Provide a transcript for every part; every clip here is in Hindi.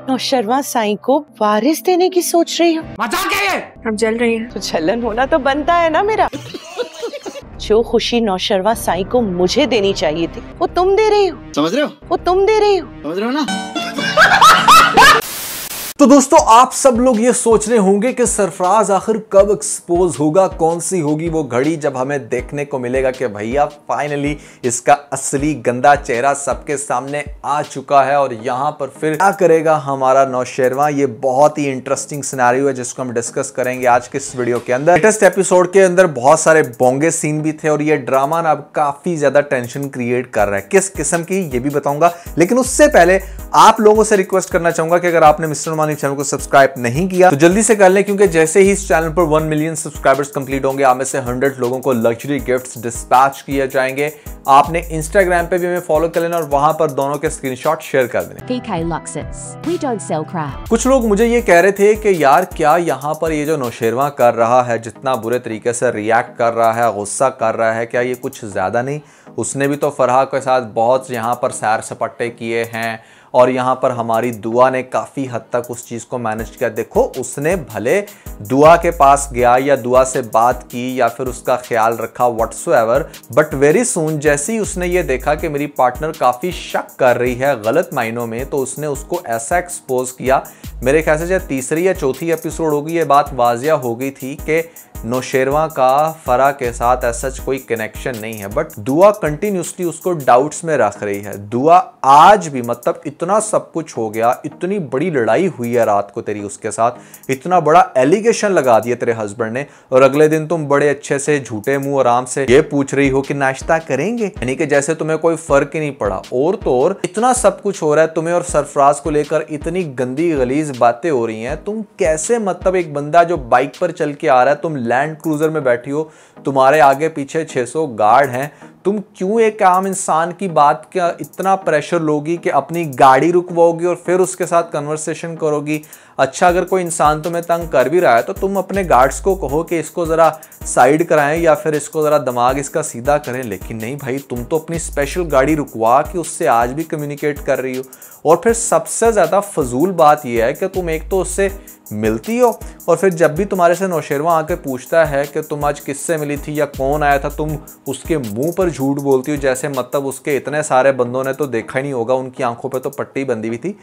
नौशरवा साईं को वारिस देने की सोच रही हो? मजाक है ये? अब जल रही है तो जलन होना तो बनता है ना मेरा। जो खुशी नौशरवा साईं को मुझे देनी चाहिए थी वो तुम दे रही हो। समझ रहे हो? वो तुम दे रही हो। समझ रहे हो ना? तो दोस्तों, आप सब लोग ये सोच रहे होंगे कि सरफराज आखिर कब एक्सपोज होगा, कौन सी होगी वो घड़ी जब हमें देखने को मिलेगा कि भैया फाइनली इसका असली गंदा चेहरा सबके सामने आ चुका है और यहां पर फिर क्या करेगा हमारा नौशेरवा। ये बहुत ही इंटरेस्टिंग सिनेरियो है जिसको हम डिस्कस करेंगे आज के इस वीडियो के अंदर। लेटेस्ट एपिसोड के अंदर बहुत सारे बोंगे सीन भी थे और ये ड्रामा ना अब काफी ज्यादा टेंशन क्रिएट कर रहा है। किस किस्म की ये भी बताऊंगा, लेकिन उससे पहले आप लोगों से रिक्वेस्ट करना चाहूंगा कि अगर आपने मिस्टर नुमानी चैनल को सब्सक्राइब नहीं किया तो जल्दी से कर लें, क्योंकि जैसे ही इस चैनल पर 1 मिलियन सब्सक्राइबर्स कंप्लीट होंगे आप में से 100 लोगों को लग्जरी गिफ्ट्स डिस्पैच किए जाएंगे। आपने इंस्टाग्राम पे भी हमें फॉलो कर लेना और वहां पर दोनों के स्क्रीनशॉट शेयर कर देना। PK Luxus, we don't sell crap। कुछ लोग मुझे ये कह रहे थे कि यार क्या यहाँ पर ये जो नौशेरवा कर रहा है, जितना बुरे तरीके से रिएक्ट कर रहा है, गुस्सा कर रहा है, क्या ये कुछ ज्यादा नहीं? उसने भी तो फरहा के साथ बहुत यहाँ पर सैर सपाटे किए हैं और यहाँ पर हमारी दुआ ने काफ़ी हद तक उस चीज़ को मैनेज किया। देखो, उसने भले दुआ के पास गया या दुआ से बात की या फिर उसका ख्याल रखा व्हाटसोएवर, बट वेरी सून जैसे ही उसने ये देखा कि मेरी पार्टनर काफ़ी शक कर रही है गलत मायनों में, तो उसने उसको ऐसा एक्सपोज किया। मेरे ख्याल से जब तीसरी या चौथी एपिसोड होगी ये बात वाजिया हो गई थी कि नौशेरवा का फरा के साथ ऐसा कोई कनेक्शन नहीं है, बट दुआ कंटिन्यूसली उसको डाउट्स में रख रही है। दुआ आज भी, मतलब इतना सब कुछ हो गया, इतनी बड़ी लड़ाई हुई है रात को तेरी उसके साथ, इतना बड़ा एलिगेशन लगा दिया तेरे हस्बैंड ने, और अगले दिन तुम बड़े अच्छे से झूठे मुंह आराम से ये पूछ रही हो कि नाश्ता करेंगे, यानी कि जैसे तुम्हें कोई फर्क ही नहीं पड़ा। और तो और इतना सब कुछ हो रहा है, तुम्हें और सरफराज को लेकर इतनी गंदी गलीज बातें हो रही हैं। तुम कैसे, मतलब एक बंदा जो बाइक पर चल के आ रहा है, तुम लैंड क्रूजर में बैठी हो, तुम्हारे आगे पीछे 600 गार्ड हैं, तुम क्यों एक आम इंसान की बात का इतना प्रेशर लोगी कि अपनी गाड़ी रुकवाओगी और फिर उसके साथ कन्वर्सेशन करोगी? अच्छा, अगर कोई इंसान तुम्हें तंग कर भी रहा है तो तुम अपने गार्ड्स को कहो कि इसको ज़रा साइड कराएं या फिर इसको ज़रा दिमाग इसका सीधा करें, लेकिन नहीं भाई, तुम तो अपनी स्पेशल गाड़ी रुकवा के उससे आज भी कम्युनिकेट कर रही हो। और फिर सबसे ज़्यादा फजूल बात यह है कि तुम एक तो उससे मिलती हो और फिर जब भी तुम्हारे से नौशेरवा आके पूछता है कि तुम आज किससे मिली थी या कौन आया था, तुम उसके मुंह पर झूठ बोलती हो, जैसे मतलब उसके इतने सारे बंदों ने तो देखा ही नहीं होगा, उनकी आंखों पे तो पट्टी बंधी हुई थी।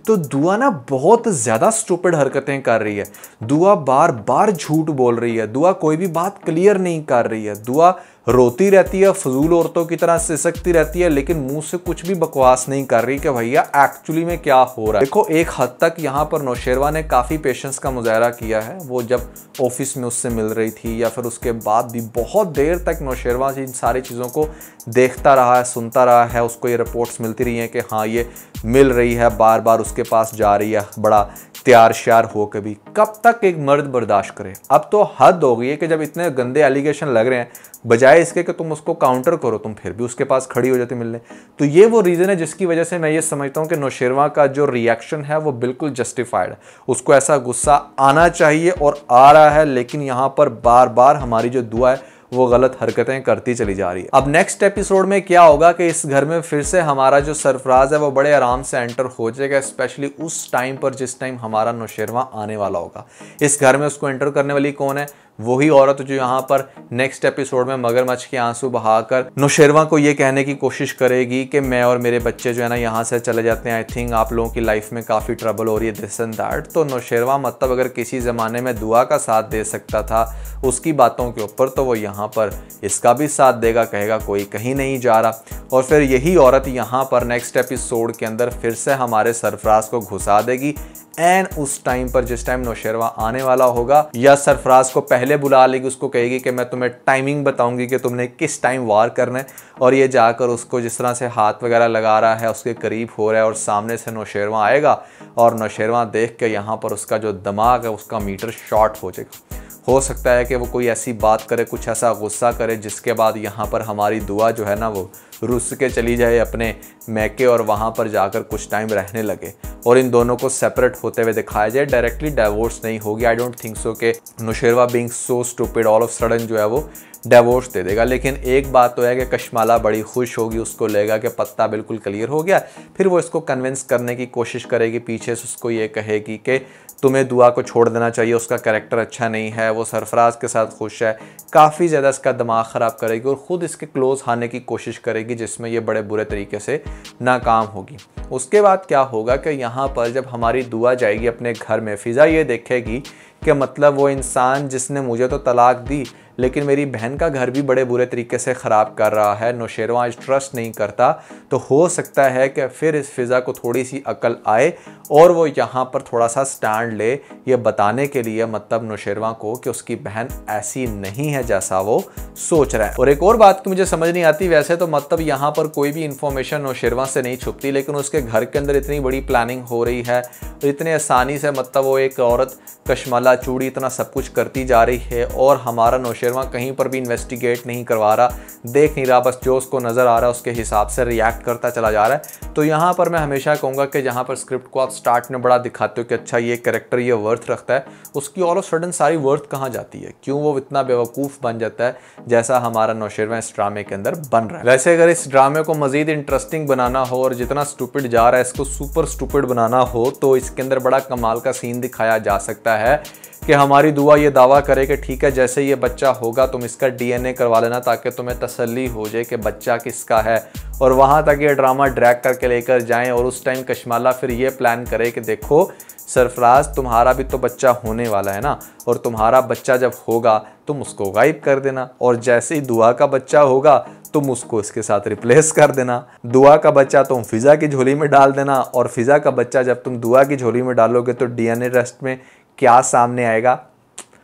तो दुआ ना बहुत ज़्यादा स्टूपिड हरकतें कर रही है। दुआ बार बार झूठ बोल रही है, दुआ कोई भी बात क्लियर नहीं कर रही है, दुआ रोती रहती है, फजूल औरतों की तरह सिसकती रहती है, लेकिन मुंह से कुछ भी बकवास नहीं कर रही कि भैया एक्चुअली में क्या हो रहा है। देखो, एक हद तक यहाँ पर नौशेरवा ने काफ़ी पेशेंस का मुजाहरा किया है। वो जब ऑफिस में उससे मिल रही थी या फिर उसके बाद भी बहुत देर तक नौशेरवा इन सारी चीज़ों को देखता रहा है, सुनता रहा है। उसको ये रिपोर्ट्स मिलती रही हैं कि हाँ ये मिल रही है, बार बार उसके पास जा रही है, बड़ा तैयार श्यार हो के भी। कब तक एक मर्द बर्दाश्त करे? अब तो हद हो गई है कि जब इतने गंदे एलिगेशन लग रहे हैं, बजाय इसके कि तुम उसको काउंटर करो, तुम फिर भी उसके पास खड़ी हो जाती मिलने। तो ये वो रीज़न है जिसकी वजह से मैं ये समझता हूँ कि नौशेरवा का जो रिएक्शन है वो बिल्कुल जस्टिफाइड है। उसको ऐसा गुस्सा आना चाहिए और आ रहा है, लेकिन यहाँ पर बार बार हमारी जो दुआ है वो गलत हरकतें करती चली जा रही है। अब नेक्स्ट एपिसोड में क्या होगा कि इस घर में फिर से हमारा जो सरफराज है वो बड़े आराम से एंटर हो जाएगा, स्पेशली उस टाइम पर जिस टाइम हमारा नौशेरवा आने वाला होगा। इस घर में उसको एंटर करने वाली कौन है? वही औरत जो यहाँ पर नेक्स्ट एपिसोड में मगरमच्छ के आंसू बहाकर नौशेरवा को ये कहने की कोशिश करेगी कि मैं और मेरे बच्चे जो है ना यहाँ से चले जाते हैं, आई थिंक आप लोगों की लाइफ में काफ़ी ट्रबल हो रही है, दिस एंड दैट। तो नौशेरवा मतलब अगर किसी ज़माने में दुआ का साथ दे सकता था उसकी बातों के ऊपर, तो वो यहाँ पर इसका भी साथ देगा, कहेगा कोई कहीं नहीं जा रहा। और फिर यही औरत यहाँ पर नेक्स्ट एपिसोड के अंदर फिर से हमारे सरफराज को घुसा देगी एंड उस टाइम पर जिस टाइम नौशेरवा आने वाला होगा, या सरफराज को पहले बुला लेगी, उसको कहेगी कि मैं तुम्हें टाइमिंग बताऊंगी कि तुमने किस टाइम वार करना है, और ये जाकर उसको जिस तरह से हाथ वगैरह लगा रहा है उसके करीब हो रहा है और सामने से नौशेरवा आएगा और नौशेरवा देख के यहाँ पर उसका जो दिमाग है उसका मीटर शॉर्ट हो जाएगा। हो सकता है कि वो कोई ऐसी बात करे, कुछ ऐसा गुस्सा करे जिसके बाद यहाँ पर हमारी दुआ जो है ना वो रुस के चली जाए अपने मैके और वहाँ पर जाकर कुछ टाइम रहने लगे और इन दोनों को सेपरेट होते हुए दिखाया जाए। डायरेक्टली डाइवोर्स नहीं होगी। आई डोंट थिंक सो कि Nausherwa being so stupid all of sudden जो है वो डिवोर्स दे देगा। लेकिन एक बात तो है कि कशमाला बड़ी खुश होगी, उसको लगेगा कि पत्ता बिल्कुल क्लियर हो गया। फिर वो इसको कन्विंस करने की कोशिश करेगी, पीछे से उसको ये कहेगी कि तुम्हें दुआ को छोड़ देना चाहिए, उसका कैरेक्टर अच्छा नहीं है, वो सरफराज के साथ खुश है। काफ़ी ज़्यादा इसका दिमाग ख़राब करेगी और ख़ुद इसके क्लोज आने की कोशिश करेगी, जिसमें ये बड़े बुरे तरीके से नाकाम होगी। उसके बाद क्या होगा कि यहाँ पर जब हमारी दुआ जाएगी अपने घर में, फ़िज़ा ये देखेगी कि मतलब वो इंसान जिसने मुझे तो तलाक दी लेकिन मेरी बहन का घर भी बड़े बुरे तरीके से ख़राब कर रहा है, नौशेरवां आज ट्रस्ट नहीं करता, तो हो सकता है कि फिर इस फ़िज़ा को थोड़ी सी अकल आए और वो यहाँ पर थोड़ा सा स्टैंड ले, ये बताने के लिए मतलब नौशेरवां को कि उसकी बहन ऐसी नहीं है जैसा वो सोच रहा है। और एक और बात की मुझे समझ नहीं आती, वैसे तो मतलब यहाँ पर कोई भी इन्फॉर्मेशन नौशेरवां से नहीं छुपती, लेकिन उसके घर के अंदर इतनी बड़ी प्लानिंग हो रही है, इतने आसानी से मतलब वो एक औरत कशमाला चूड़ी इतना सब कुछ करती जा रही है और हमारा नौशेरवां कहीं पर भी इन्वेस्टिगेट नहीं करवा रहा, देख नहीं रहा, बस जो उसको नज़र आ रहा है उसके हिसाब से रिएक्ट करता चला जा रहा है। तो यहाँ पर मैं हमेशा कहूँगा कि जहाँ पर स्क्रिप्ट को आप स्टार्ट में बड़ा दिखाते हो कि अच्छा ये कैरेक्टर ये वर्थ रखता है, उसकी ऑल ऑफ सडन सारी वर्थ कहाँ जाती है, क्यों वो इतना बेवकूफ़ बन जाता है जैसा हमारा नौशेरवां इस ड्रामे के अंदर बन रहा है। वैसे अगर इस ड्रामे को मज़ीद इंटरेस्टिंग बनाना हो और जितना स्टूपिड जा रहा है इसको सुपर स्टूपिड बनाना हो, तो इसके अंदर बड़ा कमाल का सीन दिखाया जा सकता है कि हमारी दुआ ये दावा करे कि ठीक है जैसे ये बच्चा होगा तुम इसका DNA करवा लेना ताकि तुम्हें तसल्ली हो जाए कि बच्चा किसका है, और वहाँ तक ये ड्रामा ड्रैग करके लेकर जाएं। और उस टाइम कशमाला फिर ये प्लान करे कि देखो सरफराज तुम्हारा भी तो बच्चा होने वाला है ना, और तुम्हारा बच्चा जब होगा तुम उसको गायब कर देना, और जैसे ही दुआ का बच्चा होगा तुम उसको इसके साथ रिप्लेस कर देना। दुआ का बच्चा तुम फ़िज़ा की झोली में डाल देना, और फ़िज़ा का बच्चा जब तुम दुआ की झोली में डालोगे तो DNA टेस्ट में क्या सामने आएगा।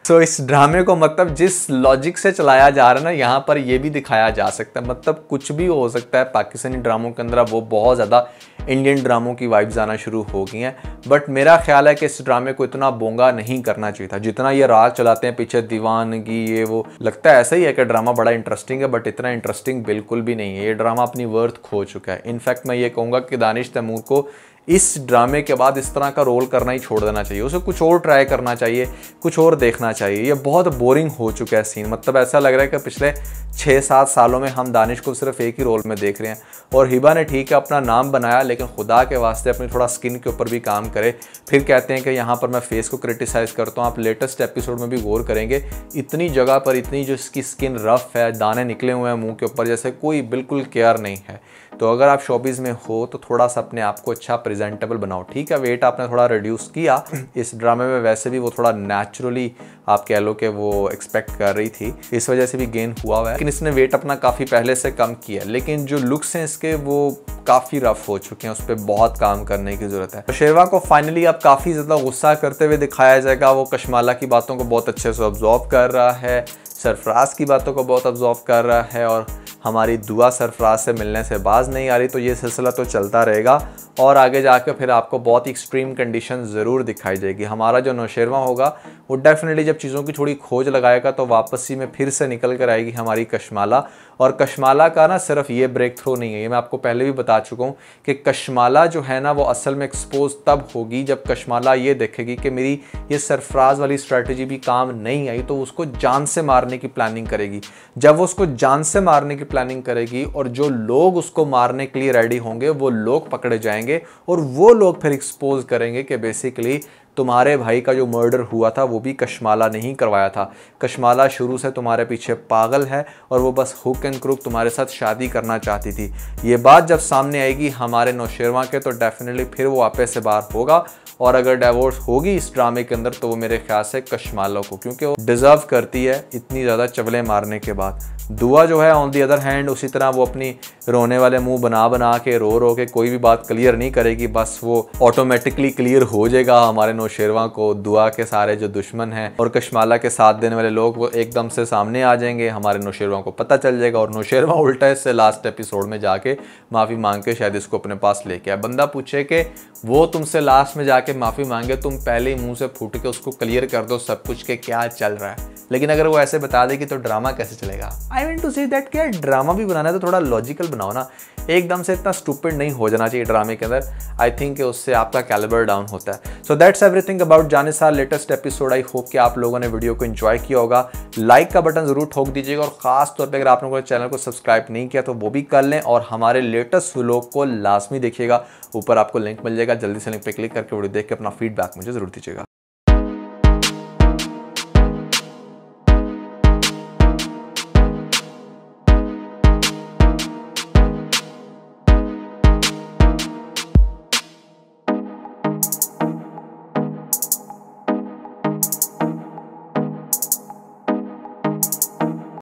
तो इस ड्रामे को मतलब जिस लॉजिक से चलाया जा रहा है ना, यहाँ पर ये भी दिखाया जा सकता है, मतलब कुछ भी हो सकता है। पाकिस्तानी ड्रामों के अंदर वो बहुत ज़्यादा इंडियन ड्रामों की वाइब्स आना शुरू हो गई हैं, बट मेरा ख्याल है कि इस ड्रामे को इतना बोंगा नहीं करना चाहिए था जितना ये राग चलाते हैं पीछे दीवानगी ये वो। लगता है ऐसा ही है कि ड्रामा बड़ा इंटरेस्टिंग है, बट इतना इंटरेस्टिंग बिल्कुल भी नहीं है। ये ड्रामा अपनी वर्थ खो चुका है। इनफैक्ट मैं ये कहूँगा कि दानिश तैमूर को इस ड्रामे के बाद इस तरह का रोल करना ही छोड़ देना चाहिए, उसे कुछ और ट्राई करना चाहिए, कुछ और देखना चाहिए। ये बहुत बोरिंग हो चुका है सीन, मतलब ऐसा लग रहा है कि पिछले 6-7 सालों में हम दानिश को सिर्फ एक ही रोल में देख रहे हैं। और हिबा ने ठीक है अपना नाम बनाया, लेकिन खुदा के वास्ते अपनी थोड़ा स्किन के ऊपर भी काम करे। फिर कहते हैं कि यहाँ पर मैं फेस को क्रिटिसाइज करता हूँ, आप लेटेस्ट एपिसोड में भी गौर करेंगे इतनी जगह पर इतनी जो इसकी स्किन रफ है, दाने निकले हुए हैं मुँह के ऊपर, जैसे कोई बिल्कुल केयर नहीं है। तो अगर आप शोबिज़ में हो तो थोड़ा सा अपने आप को अच्छा प्रेजेंटेबल बनाओ। ठीक है वेट आपने थोड़ा रिड्यूस किया इस ड्रामे में, वैसे भी वो थोड़ा नेचुरली आप कह लो कि वो एक्सपेक्ट कर रही थी, इस वजह से भी गेन हुआ है, लेकिन इसने वेट अपना काफ़ी पहले से कम किया। लेकिन जो लुक्स हैं इसके वो काफ़ी रफ हो चुके हैं, उस पर बहुत काम करने की ज़रूरत है। तो शेरवा को फाइनली अब काफ़ी ज़्यादा गुस्सा करते हुए दिखाया जाएगा। वो कशमाला की बातों को बहुत अच्छे से ऑब्जॉर्व कर रहा है, सरफराज की बातों को बहुत ऑब्जॉर्व कर रहा है, और हमारी दुआ सरफराज से मिलने से बाज नहीं आ रही। तो ये सिलसिला तो चलता रहेगा और आगे जाकर फिर आपको बहुत ही एक्सट्रीम कंडीशन ज़रूर दिखाई जाएगी। हमारा जो नौशेरवां होगा वो डेफिनेटली जब चीज़ों की थोड़ी खोज लगाएगा तो वापसी में फिर से निकल कर आएगी हमारी कशमाला। और कशमाला का ना सिर्फ ये ब्रेक थ्रू नहीं है, ये मैं आपको पहले भी बता चुका हूँ कि कशमाला जो है ना वो असल में एक्सपोज तब होगी जब कशमाला ये देखेगी कि मेरी ये सरफराज वाली स्ट्रैटेजी भी काम नहीं आई, तो उसको जान से मारने की प्लानिंग करेगी। जब वो उसको जान से मारने की प्लानिंग करेगी और जो लोग उसको मारने के लिए रेडी होंगे वो लोग पकड़े जाएंगे, और वो लोग फिर एक्सपोज करेंगे कि बेसिकली तुम्हारे भाई का जो मर्डर हुआ था वो भी कशमाला नहीं करवाया था, कशमाला शुरू से तुम्हारे पीछे पागल है और वो बस हुक एंड क्रुक तुम्हारे साथ शादी करना चाहती थी। ये बात जब सामने आएगी हमारे नौशेरवां के तो डेफिनेटली फिर वो आपे से बाहर होगा, और अगर डिवोर्स होगी इस ड्रामे के अंदर तो वो मेरे ख्याल से कशमाला को, क्योंकि वो डिज़र्व करती है इतनी ज़्यादा चवले मारने के बाद। दुआ जो है ऑन दी अदर हैंड उसी तरह वो अपनी रोने वाले मुंह बना के रो के कोई भी बात क्लियर नहीं करेगी, बस वो ऑटोमेटिकली क्लियर हो जाएगा हमारे नौशेरवां को। दुआ के सारे जो दुश्मन हैं और कशमाला के साथ देने वाले लोग वो एकदम से सामने आ जाएंगे, हमारे नौशेरवां को पता चल जाएगा, और नौशेरवां उल्टा इससे लास्ट एपिसोड में जाके माफ़ी मांग के शायद इसको अपने पास लेके आए। बंदा पूछे कि वो तुमसे लास्ट में जाके माफ़ी मांगे, तुम पहले ही मुंह से फूट के उसको क्लियर कर दो सब कुछ के क्या चल रहा है। लेकिन अगर वो ऐसे बता देगी तो ड्रामा कैसे चलेगा। I want to say that कि ड्रामा भी बनाना है तो थोड़ा लॉजिकल बनाओ ना, एकदम से इतना स्टूपिड नहीं हो जाना चाहिए ड्रामे के अंदर। आई थिंक उससे आपका कैलिबर डाउन होता है। So that's everything about Jaanisar latest episode. I hope कि आप लोगों ने वीडियो को एंजॉय किया होगा। लाइक का बटन जरूर ठोक दीजिएगा और खास तौर पे अगर आप लोगों ने चैनल को सब्सक्राइब नहीं किया तो वो भी कर लें और हमारे लेटेस्ट व्लॉग को लाजमी देखिएगा। ऊपर आपको लिंक मिल जाएगा, जल्दी से लिंक पे क्लिक करके वीडियो देख के अपना फीडबैक मुझे जरूर दीजिएगा।